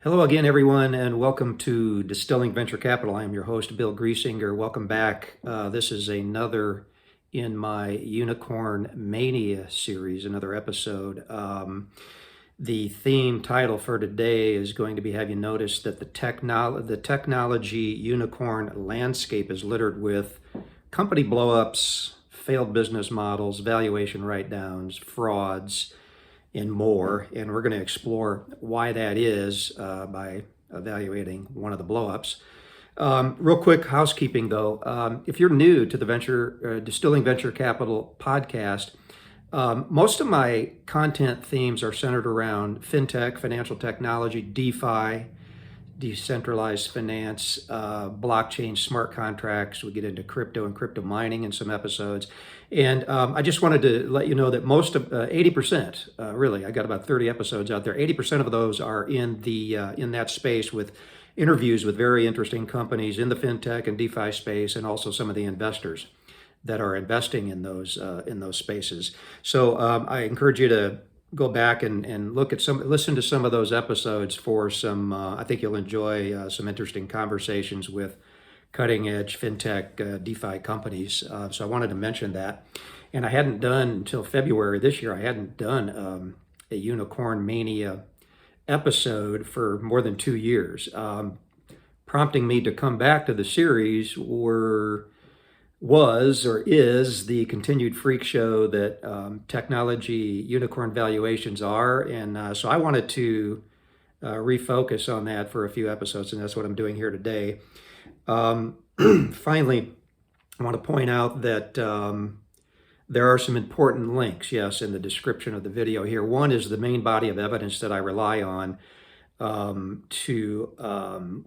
Hello again, everyone, and welcome to Distilling Venture Capital. I am your host, Bill Griesinger. Welcome back. This is another in my Unicorn Mania series, another episode. The theme title for today is going to be, have you noticed that the technology unicorn landscape is littered with company blowups, failed business models, valuation write-downs, frauds, and more, and we're going to explore why that is by evaluating one of the blowups. Real quick housekeeping though, if you're new to the Distilling Venture Capital podcast, most of my content themes are centered around fintech, financial technology, DeFi, decentralized finance, blockchain, smart contracts. We get into crypto and crypto mining in some episodes. And I just wanted to let you know that most of 80%, really, I got about 30 episodes out there. 80% of those are in that space with interviews with very interesting companies in the fintech and DeFi space, and also some of the investors that are investing in those spaces. So I encourage you to go back and listen to some of those episodes for some, I think you'll enjoy some interesting conversations with cutting edge fintech DeFi companies. So I wanted to mention that. And I hadn't done until February this year, I hadn't done a Unicorn Mania episode for more than 2 years. Prompting me to come back to the series was or is the continued freak show that technology unicorn valuations are. And so I wanted to refocus on that for a few episodes, and that's what I'm doing here today. Finally, I want to point out that there are some important links, yes, in the description of the video here. One is the main body of evidence that I rely on to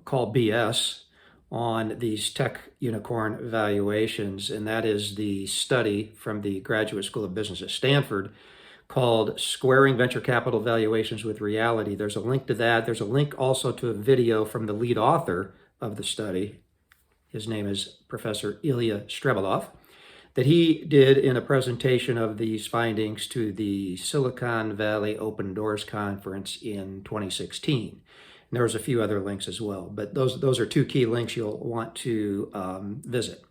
call BS on these tech unicorn valuations, and that is the study from the Graduate School of Business at Stanford called Squaring Venture Capital Valuations with Reality. There's a link to that. There's a link also to a video from the lead author of the study. His name is Professor Ilya Strebalov, that he did in a presentation of these findings to the Silicon Valley Open Doors Conference in 2016. And there was a few other links as well, but those are two key links you'll want to visit.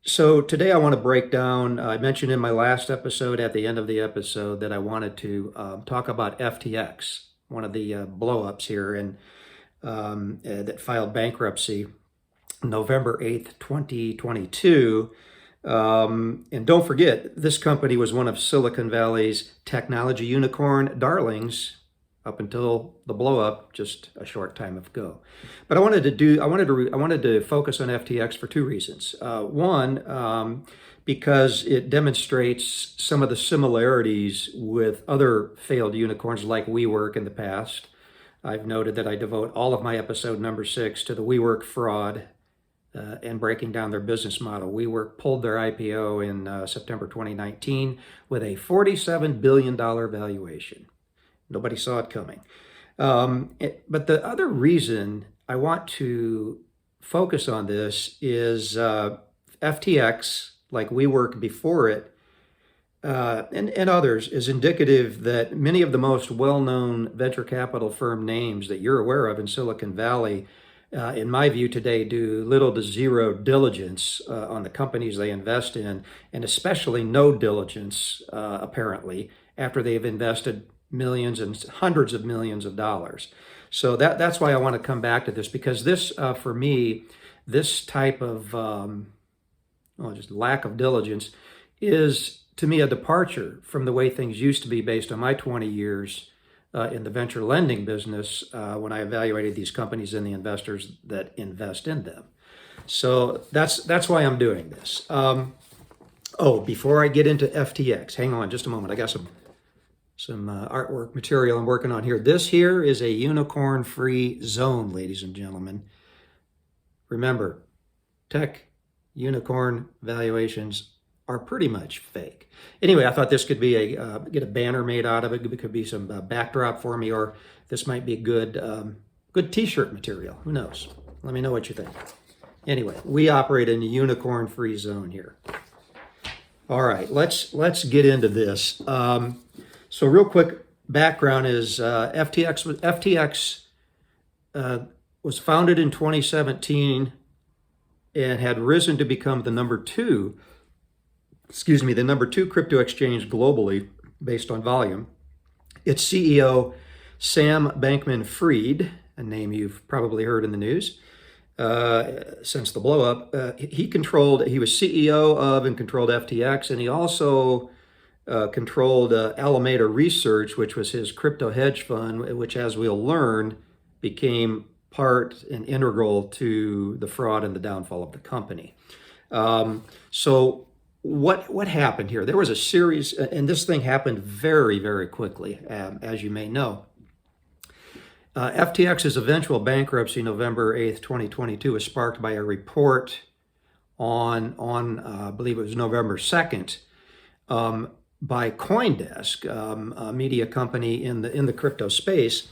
So today I want to break down, I mentioned in my last episode, at the end of the episode, that I wanted to talk about FTX, one of the blowups here, and that filed bankruptcy November 8th, 2022. And don't forget, this company was one of Silicon Valley's technology unicorn darlings up until the blow up just a short time ago. But I wanted to focus on FTX for two reasons. One, because it demonstrates some of the similarities with other failed unicorns like WeWork in the past. I've noted that I devote all of my episode number 6 to the WeWork fraud and breaking down their business model. WeWork pulled their IPO in September 2019 with a $47 billion valuation. Nobody saw it coming. But the other reason I want to focus on this is FTX, like WeWork before it, and others, is indicative that many of the most well-known venture capital firm names that you're aware of in Silicon Valley, in my view today, do little to zero diligence on the companies they invest in, and especially no diligence, apparently, after they've invested millions and hundreds of millions of dollars. So that's why I want to come back to this, because this, for me, this type of just lack of diligence is, to me, a departure from the way things used to be based on my 20 years in the venture lending business when I evaluated these companies and the investors that invest in them. So that's why I'm doing this. Before I get into FTX, hang on just a moment. I got some artwork material I'm working on here. This here is a unicorn-free zone, ladies and gentlemen. Remember, tech unicorn valuations are pretty much fake. Anyway, I thought this could be get a banner made out of it. It could be some backdrop for me, or this might be good t-shirt material. Who knows? Let me know what you think. Anyway, we operate in a unicorn-free zone here. All right, let's get into this. So real quick background is FTX was founded in 2017 and had risen to become the number two crypto exchange globally based on volume. Its CEO, Sam Bankman-Fried, a name you've probably heard in the news since the blow-up, he was CEO of and controlled FTX, and he also controlled Alameda Research, which was his crypto hedge fund, which, as we'll learn, became part and integral to the fraud and the downfall of the company. So what happened here? There was a series, and this thing happened very, very quickly, as you may know. FTX's eventual bankruptcy, November 8th, 2022, was sparked by a report on I believe it was November 2nd, by CoinDesk, a media company in the crypto space.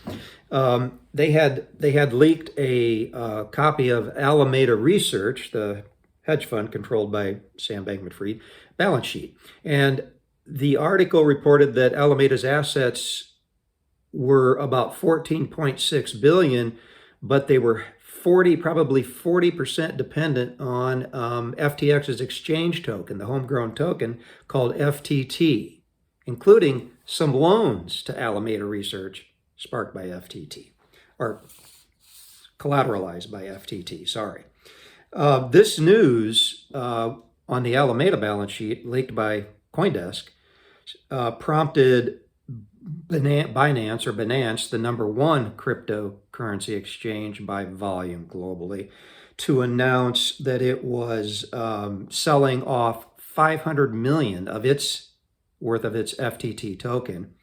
They had leaked a copy of Alameda Research, the hedge fund controlled by Sam Bankman-Fried, balance sheet. And the article reported that Alameda's assets were about 14.6 billion, but they were probably 40% dependent on FTX's exchange token, the homegrown token called FTT, including some loans to Alameda Research sparked by FTT, or collateralized by FTT, sorry. This news on the Alameda balance sheet, leaked by CoinDesk, prompted Binance, the number one cryptocurrency exchange by volume globally, to announce that it was selling off 500 million of its worth of its FTT token,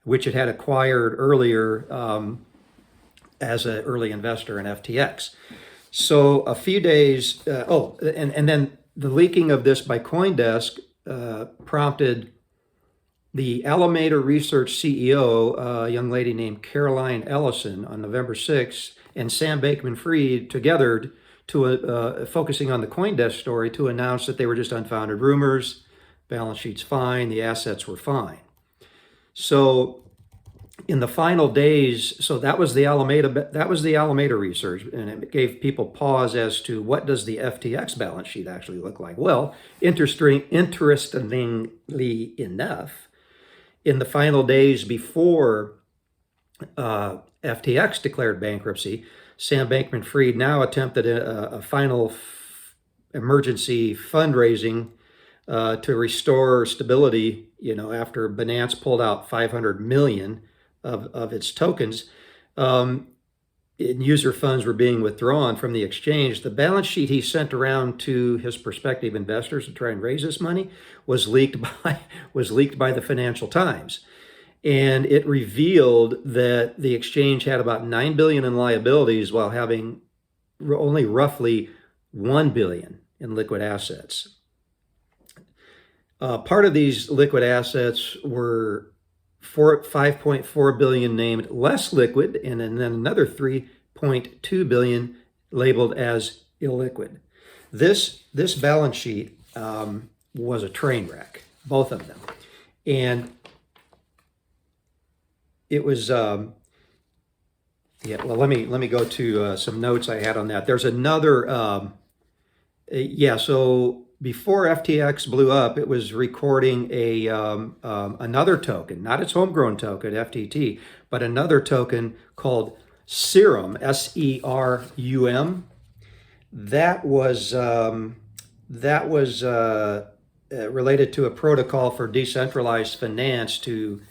which it had acquired earlier as an early investor in FTX. So a few days, and then the leaking of this by CoinDesk prompted the Alameda Research CEO, a young lady named Caroline Ellison, on November 6th, and Sam Bankman-Fried together to focusing on the CoinDesk story to announce that they were just unfounded rumors, balance sheet's fine, the assets were fine. So in the final days, so that was the Alameda Research, and it gave people pause as to what does the FTX balance sheet actually look like. Well, interestingly enough, in the final days before FTX declared bankruptcy, Sam Bankman-Fried now attempted a final emergency fundraising to restore stability. After Binance pulled out 500 million of its tokens, and user funds were being withdrawn from the exchange. The balance sheet he sent around to his prospective investors to try and raise this money was leaked by the Financial Times, and it revealed that the exchange had about 9 billion in liabilities while having only roughly 1 billion in liquid assets. Part of these liquid assets were 5.4 billion named less liquid, and then another 3.2 billion labeled as illiquid. This balance sheet was a train wreck, both of them, and it was. Let me go to some notes I had on that. There's another. So before FTX blew up, it was recording another token, not its homegrown token, FTT, but another token called Serum, SERUM. That was related to a protocol for decentralized finance to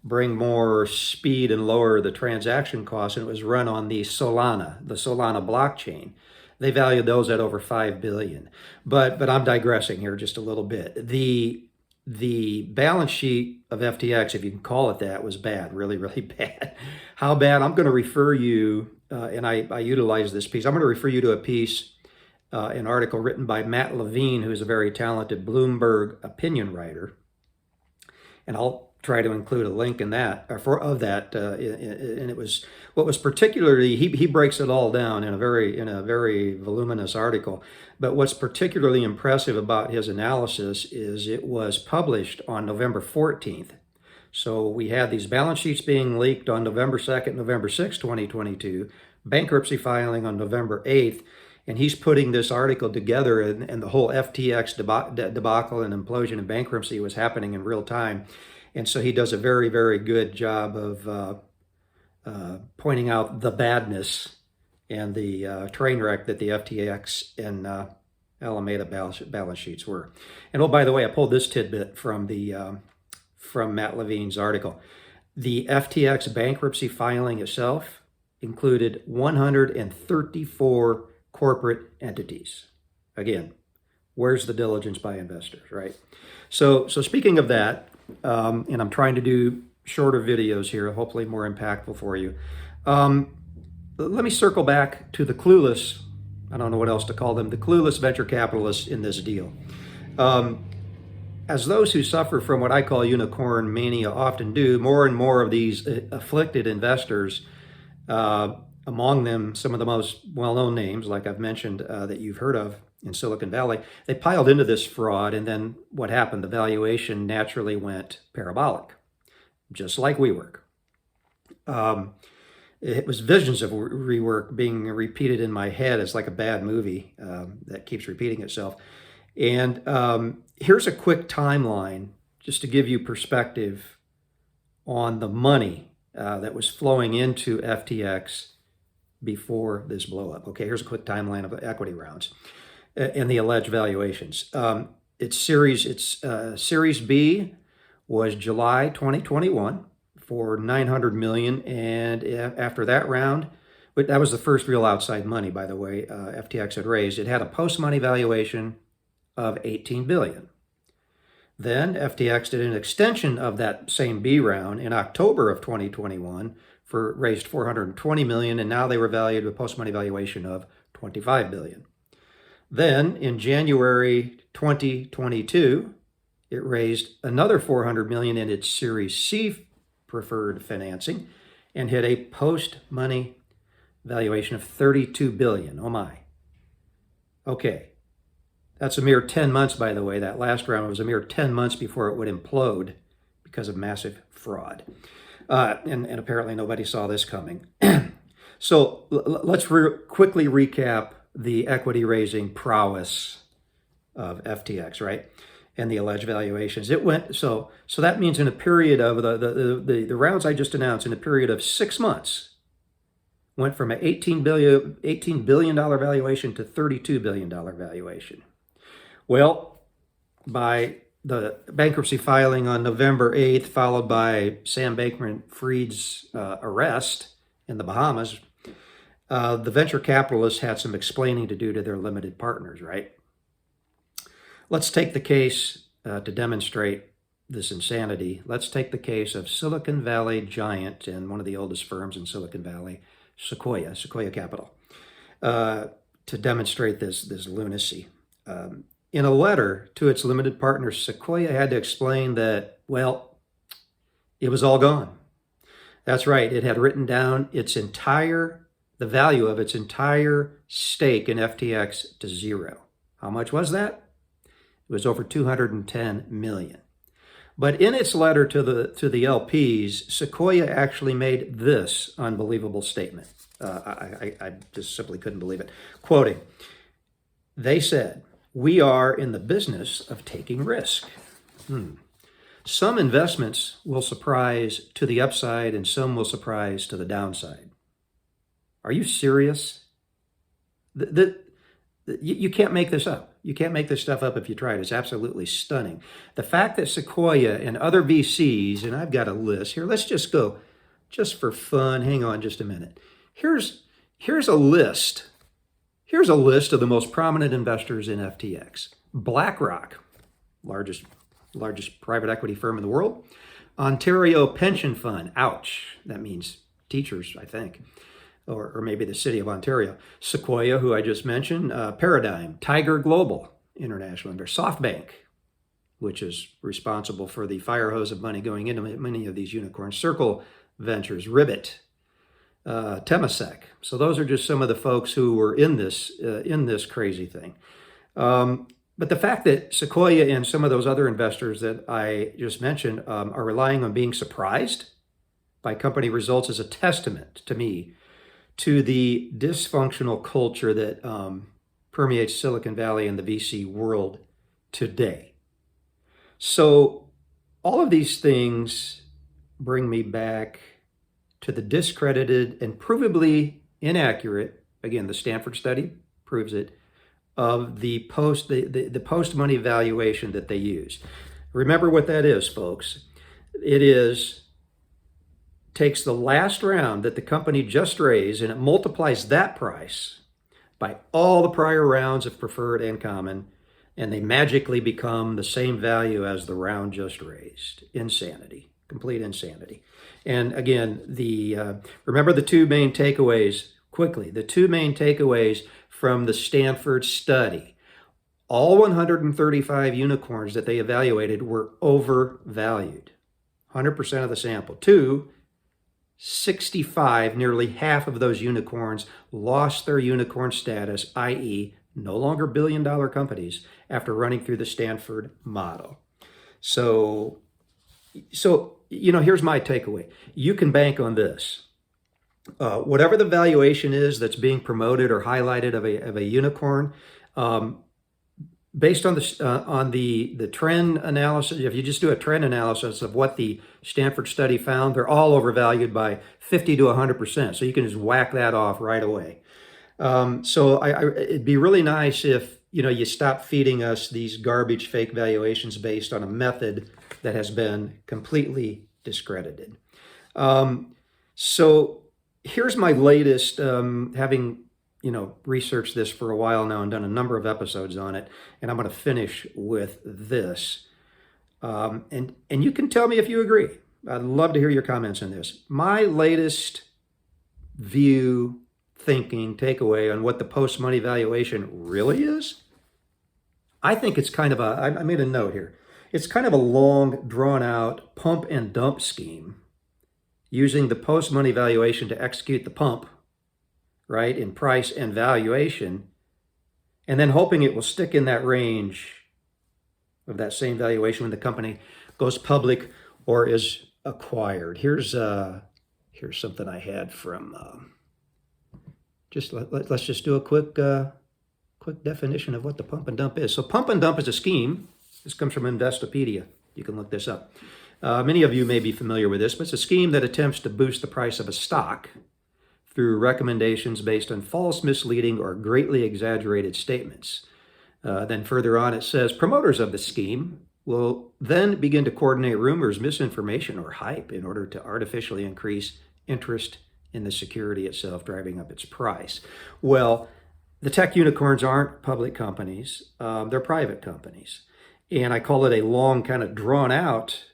bring more speed and lower the transaction costs, and it was run on the Solana blockchain. They valued those at over 5 billion. But I'm digressing here just a little bit. The balance sheet of FTX, if you can call it that, was bad, really, really bad. How bad? I'm going to refer you, and I utilize this piece, I'm going to refer you to a piece, an article written by Matt Levine, who's a very talented Bloomberg opinion writer. And I'll try to include a link in that, and it was what was particularly, he breaks it all down in a very voluminous article. But what's particularly impressive about his analysis is it was published on November 14th. So we had these balance sheets being leaked on November 2nd, November 6th, 2022, bankruptcy filing on November 8th, and he's putting this article together, and the whole FTX debacle and implosion and bankruptcy was happening in real time. And so he does a very, very good job of pointing out the badness and the train wreck that the FTX and Alameda balance sheets were. And oh, by the way, I pulled this tidbit from Matt Levine's article. The FTX bankruptcy filing itself included 134 corporate entities. Again, where's the diligence by investors, right? So speaking of that, and I'm trying to do shorter videos here, hopefully more impactful for you. Let me circle back to the clueless, I don't know what else to call them, the clueless venture capitalists in this deal. As those who suffer from what I call unicorn mania often do, more and more of these afflicted investors, among them some of the most well-known names, like I've mentioned, that you've heard of in Silicon Valley, they piled into this fraud, and then what happened? The valuation naturally went parabolic, just like WeWork. It was visions of WeWork being repeated in my head. It's like a bad movie that keeps repeating itself. And here's a quick timeline just to give you perspective on the money that was flowing into FTX before this blow up. Okay, here's a quick timeline of equity rounds and the alleged valuations. Series B was July 2021 for $900 million, and after that round, but that was the first real outside money, by the way, FTX had raised. It had a post-money valuation of $18 billion. Then FTX did an extension of that same B round in October of 2021 raised $420 million, and now they were valued with post-money valuation of $25 billion. Then in January 2022, it raised another $400 million in its Series C preferred financing and hit a post-money valuation of $32 billion. Oh my. Okay. That's a mere 10 months, by the way. That last round was a mere 10 months before it would implode because of massive fraud. And apparently nobody saw this coming. So let's quickly recap the equity raising prowess of FTX, right? And the alleged valuations. It went so that means in a period of the rounds I just announced, in a period of 6 months, went from an $18 billion valuation to $32 billion valuation. Well, by the bankruptcy filing on November 8th, followed by Sam Bankman-Fried's arrest in the Bahamas, the venture capitalists had some explaining to do to their limited partners, right? Let's take the case to demonstrate this insanity. Let's take the case of Silicon Valley giant and one of the oldest firms in Silicon Valley, Sequoia Capital, to demonstrate this lunacy. In a letter to its limited partners, Sequoia had to explain that, well, it was all gone. That's right. It had written down the value of its entire stake in FTX to zero. How much was that? It was over $210 million. But in its letter to the LPs, Sequoia actually made this unbelievable statement. I just simply couldn't believe it. Quoting, they said, "We are in the business of taking risk. Some investments will surprise to the upside and some will surprise to the downside." Are you serious? You can't make this up. You can't make this stuff up if you try it. It's absolutely stunning. The fact that Sequoia and other VCs, and I've got a list here, let's just go, just for fun, hang on just a minute. Here's a list. Here's a list of the most prominent investors in FTX. BlackRock, largest private equity firm in the world. Ontario Pension Fund, ouch, that means teachers, I think, or maybe the city of Ontario. Sequoia, who I just mentioned, Paradigm, Tiger Global, international investor, SoftBank, which is responsible for the fire hose of money going into many of these unicorns, Circle Ventures, Ribbit, Temasek. So those are just some of the folks who were in this crazy thing. But the fact that Sequoia and some of those other investors that I just mentioned are relying on being surprised by company results is a testament to me to the dysfunctional culture that permeates Silicon Valley and the VC world today. So all of these things bring me back to the discredited and provably inaccurate, again, the Stanford study proves it, of the post-money valuation that they use. Remember what that is, folks. It takes the last round that the company just raised and it multiplies that price by all the prior rounds of preferred and common, and they magically become the same value as the round just raised. Insanity, complete insanity. And again, remember the two main takeaways quickly. The two main takeaways from the Stanford study. All 135 unicorns that they evaluated were overvalued. 100% of the sample. Two, 65, nearly half of those unicorns lost their unicorn status, i.e., no longer billion-dollar companies after running through the Stanford model. So here's my takeaway. You can bank on this. Whatever the valuation is that's being promoted or highlighted of a unicorn, based on the trend analysis, if you just do a trend analysis of what the Stanford study found, they're all overvalued by 50 to 100%. So you can just whack that off right away. It'd be really nice if you stop feeding us these garbage fake valuations based on a method that has been completely discredited. So here's my latest, having researched this for a while now and done a number of episodes on it, and I'm going to finish with this. And you can tell me if you agree. I'd love to hear your comments on this. My latest view, thinking, takeaway on what the post-money valuation really is, I think it's kind of I made a note here. It's kind of a long, drawn-out pump and dump scheme using the post-money valuation to execute the pump, right, in price and valuation, and then hoping it will stick in that range of that same valuation when the company goes public or is acquired. Here's something I had from let's just do a quick definition of what the pump and dump is. So pump and dump is a scheme. This comes from Investopedia. You can look this up. Many of you may be familiar with this, but it's a scheme that attempts to boost the price of a stock through recommendations based on false, misleading, or greatly exaggerated statements. Then further on it says, promoters of the scheme will then begin to coordinate rumors, misinformation, or hype in order to artificially increase interest in the security itself, driving up its price. Well, the tech unicorns aren't public companies. They're private companies. And I call it a long, kind of drawn out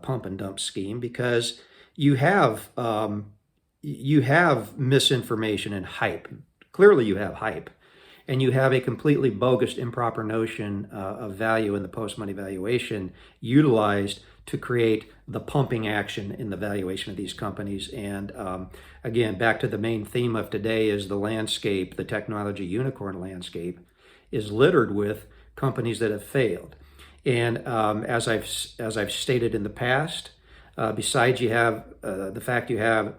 pump and dump scheme because you have misinformation and hype. Clearly you have hype. And you have a completely bogus, improper notion of value in the post-money valuation utilized to create the pumping action in the valuation of these companies. And again, back to the main theme of today is the landscape, the technology unicorn landscape is littered with companies that have failed. And as I've stated in the past, besides you have the fact you have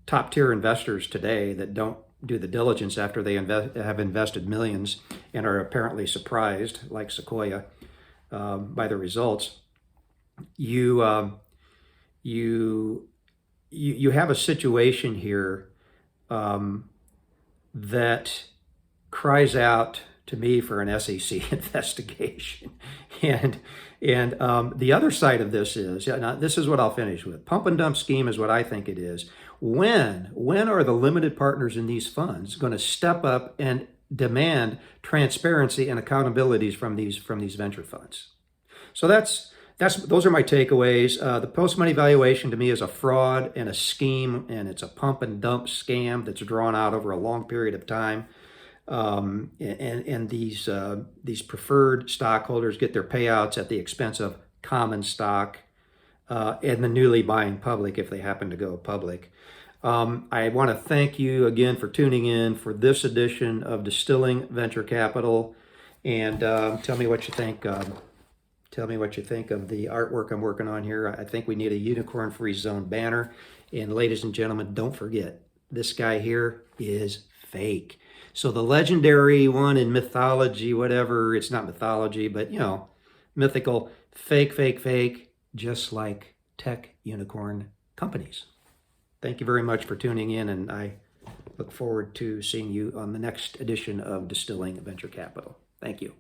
top tier investors today that don't do the diligence after they have invested millions and are apparently surprised, like Sequoia, by the results. You have a situation here that cries out to me for an SEC investigation. And the other side of this is, now this is what I'll finish with. Pump and dump scheme is what I think it is. When are the limited partners in these funds going to step up and demand transparency and accountabilities from these venture funds? So those are my takeaways. The post-money valuation to me is a fraud and a scheme, and it's a pump and dump scam that's drawn out over a long period of time. And these preferred stockholders get their payouts at the expense of common stock and the newly buying public if they happen to go public. I want to thank you again for tuning in for this edition of Distilling Venture Capital. And tell me what you think. Tell me what you think of the artwork I'm working on here. I think we need a unicorn-free zone banner. And ladies and gentlemen, don't forget, this guy here is fake. So the legendary one in mythology, whatever, it's not mythology, but mythical, fake, fake, fake, just like tech unicorn companies. Thank you very much for tuning in, and I look forward to seeing you on the next edition of Distilling Venture Capital. Thank you.